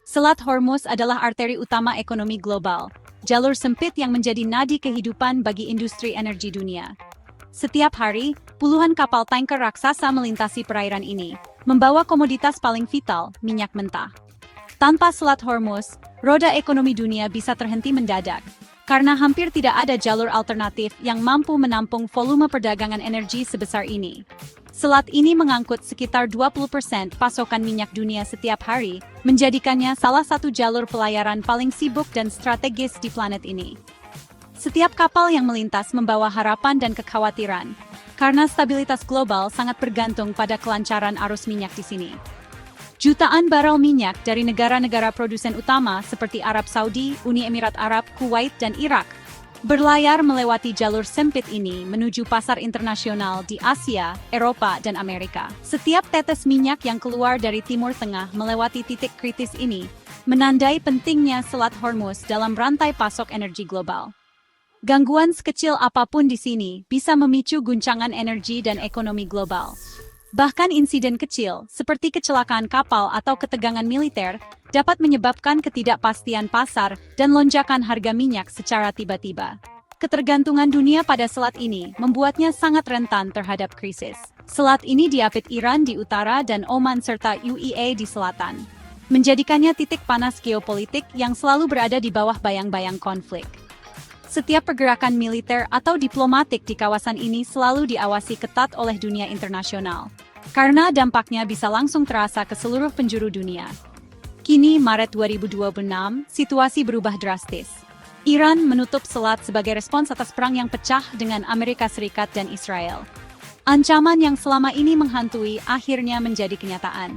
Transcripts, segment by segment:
Selat Hormuz adalah arteri utama ekonomi global, jalur sempit yang menjadi nadi kehidupan bagi industri energi dunia. Setiap hari, puluhan kapal tanker raksasa melintasi perairan ini, membawa komoditas paling vital, minyak mentah. Tanpa Selat Hormuz, roda ekonomi dunia bisa terhenti mendadak, karena hampir tidak ada jalur alternatif yang mampu menampung volume perdagangan energi sebesar ini. Selat ini mengangkut sekitar 20% pasokan minyak dunia setiap hari, menjadikannya salah satu jalur pelayaran paling sibuk dan strategis di planet ini. Setiap kapal yang melintas membawa harapan dan kekhawatiran, karena stabilitas global sangat bergantung pada kelancaran arus minyak di sini. Jutaan barel minyak dari negara-negara produsen utama seperti Arab Saudi, Uni Emirat Arab, Kuwait, dan Irak berlayar melewati jalur sempit ini menuju pasar internasional di Asia, Eropa, dan Amerika. Setiap tetes minyak yang keluar dari Timur Tengah melewati titik kritis ini menandai pentingnya Selat Hormuz dalam rantai pasok energi global. Gangguan sekecil apapun di sini bisa memicu guncangan energi dan ekonomi global. Bahkan insiden kecil, seperti kecelakaan kapal atau ketegangan militer, dapat menyebabkan ketidakpastian pasar dan lonjakan harga minyak secara tiba-tiba. Ketergantungan dunia pada selat ini membuatnya sangat rentan terhadap krisis. Selat ini diapit Iran di utara dan Oman serta UEA di selatan, menjadikannya titik panas geopolitik yang selalu berada di bawah bayang-bayang konflik. Setiap pergerakan militer atau diplomatik di kawasan ini selalu diawasi ketat oleh dunia internasional, karena dampaknya bisa langsung terasa ke seluruh penjuru dunia. Kini, Maret 2026, situasi berubah drastis. Iran menutup selat sebagai respons atas perang yang pecah dengan Amerika Serikat dan Israel. Ancaman yang selama ini menghantui akhirnya menjadi kenyataan.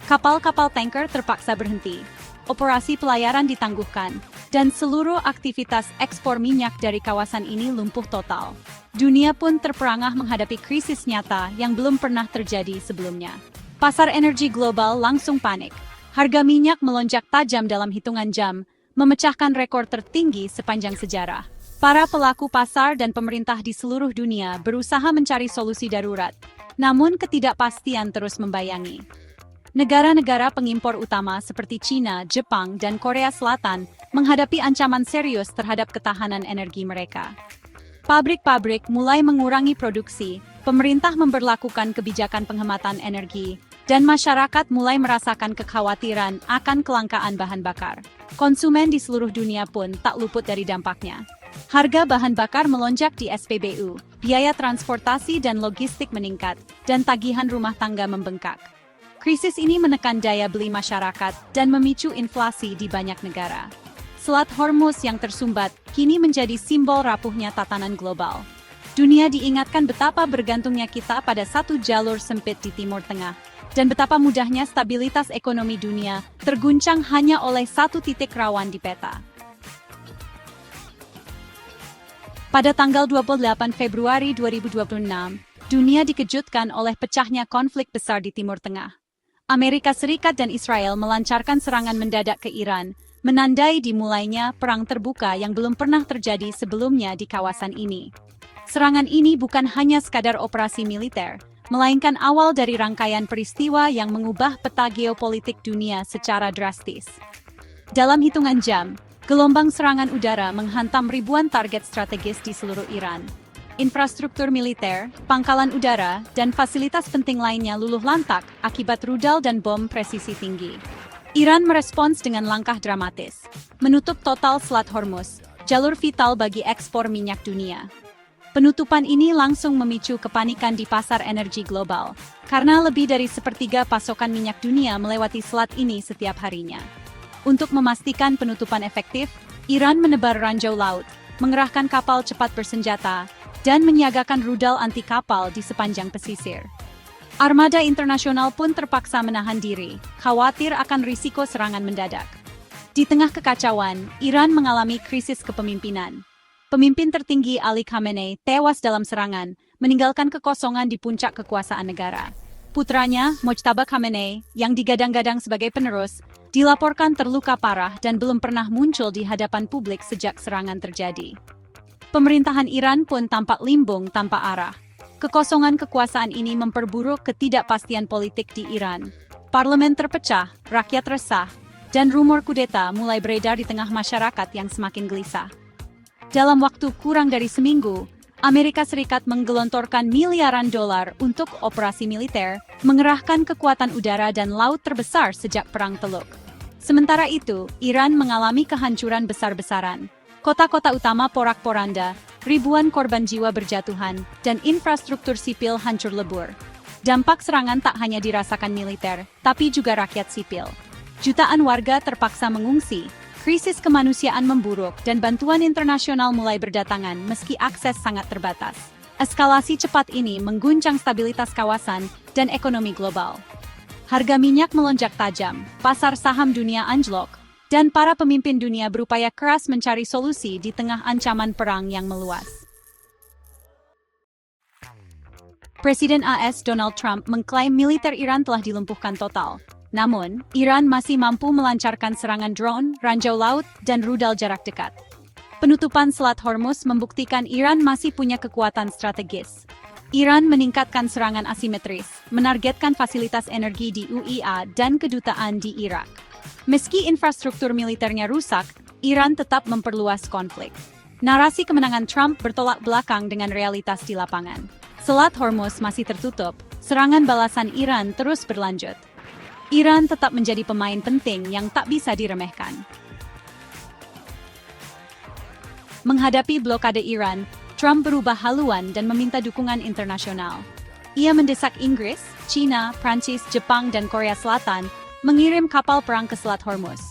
Kapal-kapal tanker terpaksa berhenti, operasi pelayaran ditangguhkan, dan seluruh aktivitas ekspor minyak dari kawasan ini lumpuh total. Dunia pun terperangah menghadapi krisis nyata yang belum pernah terjadi sebelumnya. Pasar energi global langsung panik. Harga minyak melonjak tajam dalam hitungan jam, memecahkan rekor tertinggi sepanjang sejarah. Para pelaku pasar dan pemerintah di seluruh dunia berusaha mencari solusi darurat, namun ketidakpastian terus membayangi. Negara-negara pengimpor utama seperti China, Jepang, dan Korea Selatan menghadapi ancaman serius terhadap ketahanan energi mereka. Pabrik-pabrik mulai mengurangi produksi, pemerintah memberlakukan kebijakan penghematan energi, dan masyarakat mulai merasakan kekhawatiran akan kelangkaan bahan bakar. Konsumen di seluruh dunia pun tak luput dari dampaknya. Harga bahan bakar melonjak di SPBU, biaya transportasi dan logistik meningkat, dan tagihan rumah tangga membengkak. Krisis ini menekan daya beli masyarakat dan memicu inflasi di banyak negara. Selat Hormuz yang tersumbat kini menjadi simbol rapuhnya tatanan global. Dunia diingatkan betapa bergantungnya kita pada satu jalur sempit di Timur Tengah, dan betapa mudahnya stabilitas ekonomi dunia terguncang hanya oleh satu titik rawan di peta. Pada tanggal 28 Februari 2026, dunia dikejutkan oleh pecahnya konflik besar di Timur Tengah. Amerika Serikat dan Israel melancarkan serangan mendadak ke Iran, menandai dimulainya perang terbuka yang belum pernah terjadi sebelumnya di kawasan ini. Serangan ini bukan hanya sekadar operasi militer, melainkan awal dari rangkaian peristiwa yang mengubah peta geopolitik dunia secara drastis. Dalam hitungan jam, gelombang serangan udara menghantam ribuan target strategis di seluruh Iran. Infrastruktur militer, pangkalan udara, dan fasilitas penting lainnya luluh lantak akibat rudal dan bom presisi tinggi. Iran merespons dengan langkah dramatis, menutup total Selat Hormuz, jalur vital bagi ekspor minyak dunia. Penutupan ini langsung memicu kepanikan di pasar energi global, karena lebih dari sepertiga pasokan minyak dunia melewati selat ini setiap harinya. Untuk memastikan penutupan efektif, Iran menebar ranjau laut, mengerahkan kapal cepat bersenjata, dan menyiagakan rudal anti kapal di sepanjang pesisir. Armada internasional pun terpaksa menahan diri, khawatir akan risiko serangan mendadak. Di tengah kekacauan, Iran mengalami krisis kepemimpinan. Pemimpin tertinggi Ali Khamenei tewas dalam serangan, meninggalkan kekosongan di puncak kekuasaan negara. Putranya, Mojtaba Khamenei, yang digadang-gadang sebagai penerus, dilaporkan terluka parah dan belum pernah muncul di hadapan publik sejak serangan terjadi. Pemerintahan Iran pun tampak limbung tanpa arah. Kekosongan kekuasaan ini memperburuk ketidakpastian politik di Iran. Parlemen terpecah, rakyat resah, dan rumor kudeta mulai beredar di tengah masyarakat yang semakin gelisah. Dalam waktu kurang dari seminggu, Amerika Serikat menggelontorkan miliaran dolar untuk operasi militer, mengerahkan kekuatan udara dan laut terbesar sejak Perang Teluk. Sementara itu, Iran mengalami kehancuran besar-besaran. Kota-kota utama porak-poranda, ribuan korban jiwa berjatuhan, dan infrastruktur sipil hancur lebur. Dampak serangan tak hanya dirasakan militer, tapi juga rakyat sipil. Jutaan warga terpaksa mengungsi, krisis kemanusiaan memburuk, dan bantuan internasional mulai berdatangan meski akses sangat terbatas. Eskalasi cepat ini mengguncang stabilitas kawasan dan ekonomi global. Harga minyak melonjak tajam, pasar saham dunia anjlok, dan para pemimpin dunia berupaya keras mencari solusi di tengah ancaman perang yang meluas. Presiden AS Donald Trump mengklaim militer Iran telah dilumpuhkan total. Namun, Iran masih mampu melancarkan serangan drone, ranjau laut, dan rudal jarak dekat. Penutupan Selat Hormuz membuktikan Iran masih punya kekuatan strategis. Iran meningkatkan serangan asimetris, menargetkan fasilitas energi di UEA dan kedutaan di Irak. Meski infrastruktur militernya rusak, Iran tetap memperluas konflik. Narasi kemenangan Trump bertolak belakang dengan realitas di lapangan. Selat Hormuz masih tertutup, serangan balasan Iran terus berlanjut. Iran tetap menjadi pemain penting yang tak bisa diremehkan. Menghadapi blokade Iran, Trump berubah haluan dan meminta dukungan internasional. Ia mendesak Inggris, China, Prancis, Jepang, dan Korea Selatan mengirim kapal perang ke Selat Hormuz.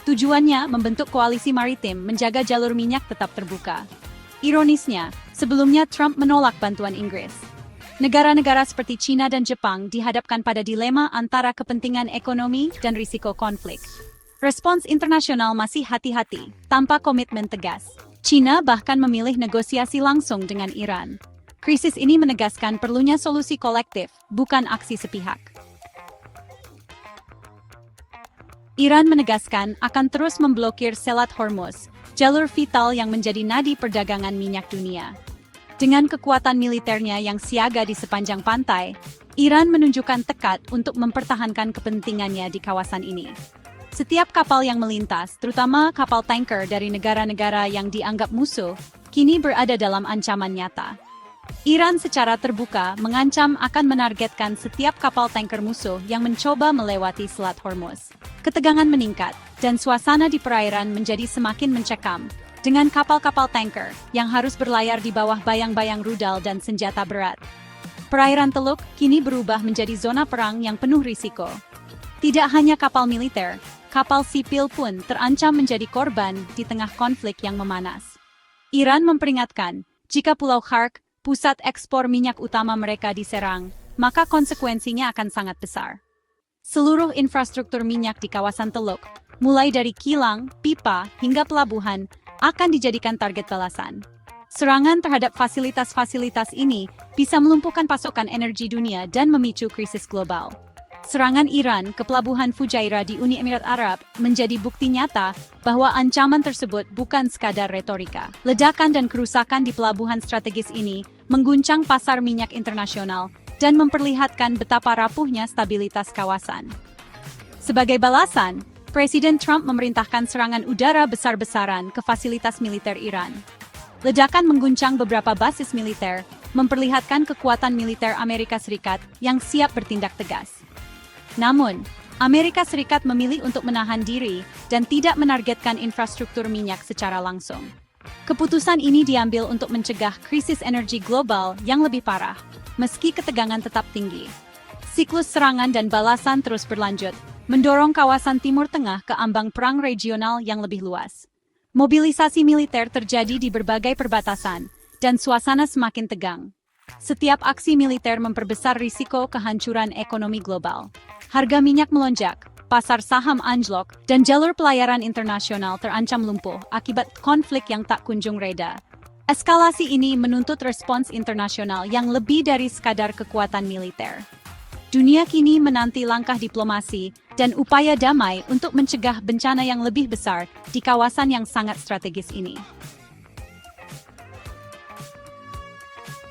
Tujuannya membentuk koalisi maritim menjaga jalur minyak tetap terbuka. Ironisnya, sebelumnya Trump menolak bantuan Inggris. Negara-negara seperti China dan Jepang dihadapkan pada dilema antara kepentingan ekonomi dan risiko konflik. Respons internasional masih hati-hati, tanpa komitmen tegas. China bahkan memilih negosiasi langsung dengan Iran. Krisis ini menegaskan perlunya solusi kolektif, bukan aksi sepihak. Iran menegaskan akan terus memblokir Selat Hormuz, jalur vital yang menjadi nadi perdagangan minyak dunia. Dengan kekuatan militernya yang siaga di sepanjang pantai, Iran menunjukkan tekad untuk mempertahankan kepentingannya di kawasan ini. Setiap kapal yang melintas, terutama kapal tanker dari negara-negara yang dianggap musuh, kini berada dalam ancaman nyata. Iran secara terbuka mengancam akan menargetkan setiap kapal tanker musuh yang mencoba melewati Selat Hormuz. Ketegangan meningkat, dan suasana di perairan menjadi semakin mencekam, dengan kapal-kapal tanker yang harus berlayar di bawah bayang-bayang rudal dan senjata berat. Perairan Teluk kini berubah menjadi zona perang yang penuh risiko. Tidak hanya kapal militer, kapal sipil pun terancam menjadi korban di tengah konflik yang memanas. Iran memperingatkan, jika Pulau Khark, pusat ekspor minyak utama mereka diserang, maka konsekuensinya akan sangat besar. Seluruh infrastruktur minyak di kawasan Teluk, mulai dari kilang, pipa, hingga pelabuhan, akan dijadikan target balasan. Serangan terhadap fasilitas-fasilitas ini bisa melumpuhkan pasokan energi dunia dan memicu krisis global. Serangan Iran ke pelabuhan Fujairah di Uni Emirat Arab menjadi bukti nyata bahwa ancaman tersebut bukan sekadar retorika. Ledakan dan kerusakan di pelabuhan strategis ini mengguncang pasar minyak internasional dan memperlihatkan betapa rapuhnya stabilitas kawasan. Sebagai balasan, Presiden Trump memerintahkan serangan udara besar-besaran ke fasilitas militer Iran. Ledakan mengguncang beberapa basis militer, memperlihatkan kekuatan militer Amerika Serikat yang siap bertindak tegas. Namun, Amerika Serikat memilih untuk menahan diri dan tidak menargetkan infrastruktur minyak secara langsung. Keputusan ini diambil untuk mencegah krisis energi global yang lebih parah, meski ketegangan tetap tinggi. Siklus serangan dan balasan terus berlanjut, mendorong kawasan Timur Tengah ke ambang perang regional yang lebih luas. Mobilisasi militer terjadi di berbagai perbatasan, dan suasana semakin tegang. Setiap aksi militer memperbesar risiko kehancuran ekonomi global. Harga minyak melonjak, pasar saham anjlok, dan jalur pelayaran internasional terancam lumpuh akibat konflik yang tak kunjung reda. Eskalasi ini menuntut respons internasional yang lebih dari sekadar kekuatan militer. Dunia kini menanti langkah diplomasi dan upaya damai untuk mencegah bencana yang lebih besar di kawasan yang sangat strategis ini.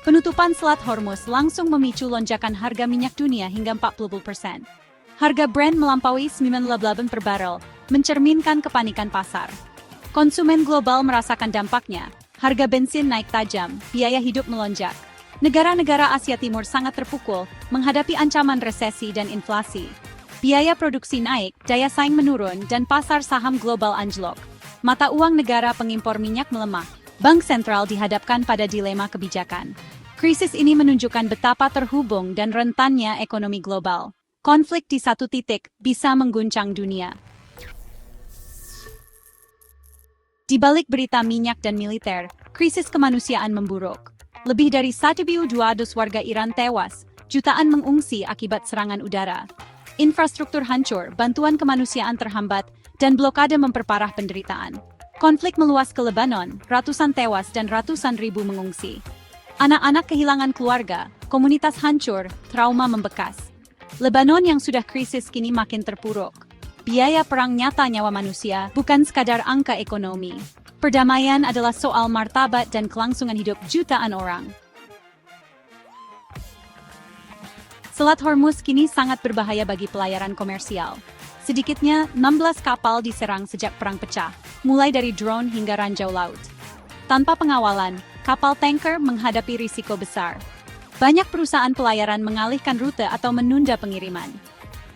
Penutupan Selat Hormuz langsung memicu lonjakan harga minyak dunia hingga 40%. Harga Brent melampaui $98 per barel, mencerminkan kepanikan pasar. Konsumen global merasakan dampaknya, harga bensin naik tajam, biaya hidup melonjak. Negara-negara Asia Timur sangat terpukul menghadapi ancaman resesi dan inflasi. Biaya produksi naik, daya saing menurun, dan pasar saham global anjlok. Mata uang negara pengimpor minyak melemah. Bank sentral dihadapkan pada dilema kebijakan. Krisis ini menunjukkan betapa terhubung dan rentannya ekonomi global. Konflik di satu titik bisa mengguncang dunia. Di balik berita minyak dan militer, krisis kemanusiaan memburuk. Lebih dari 1.200 warga Iran tewas, jutaan mengungsi akibat serangan udara. Infrastruktur hancur, bantuan kemanusiaan terhambat, dan blokade memperparah penderitaan. Konflik meluas ke Lebanon, ratusan tewas dan ratusan ribu mengungsi. Anak-anak kehilangan keluarga, komunitas hancur, trauma membekas. Lebanon yang sudah krisis kini makin terpuruk. Biaya perang nyata nyawa manusia, bukan sekadar angka ekonomi. Perdamaian adalah soal martabat dan kelangsungan hidup jutaan orang. Selat Hormuz kini sangat berbahaya bagi pelayaran komersial. Sedikitnya 16 kapal diserang sejak perang pecah, mulai dari drone hingga ranjau laut. Tanpa pengawalan, kapal tanker menghadapi risiko besar. Banyak perusahaan pelayaran mengalihkan rute atau menunda pengiriman.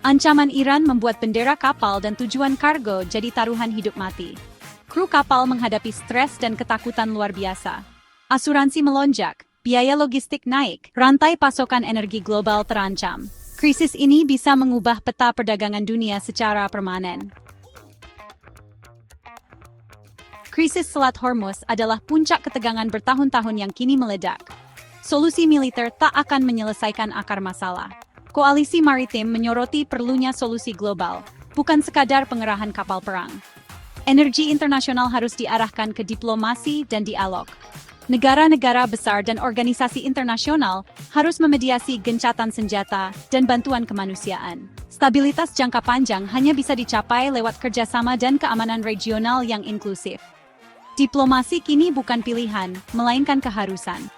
Ancaman Iran membuat bendera kapal dan tujuan kargo jadi taruhan hidup mati. Kru kapal menghadapi stres dan ketakutan luar biasa. Asuransi melonjak, biaya logistik naik, rantai pasokan energi global terancam. Krisis ini bisa mengubah peta perdagangan dunia secara permanen. Krisis Selat Hormuz adalah puncak ketegangan bertahun-tahun yang kini meledak. Solusi militer tak akan menyelesaikan akar masalah. Koalisi maritim menyoroti perlunya solusi global, bukan sekadar pengerahan kapal perang. Energi internasional harus diarahkan ke diplomasi dan dialog. Negara-negara besar dan organisasi internasional harus memediasi gencatan senjata dan bantuan kemanusiaan. Stabilitas jangka panjang hanya bisa dicapai lewat kerjasama dan keamanan regional yang inklusif. Diplomasi kini bukan pilihan, melainkan keharusan.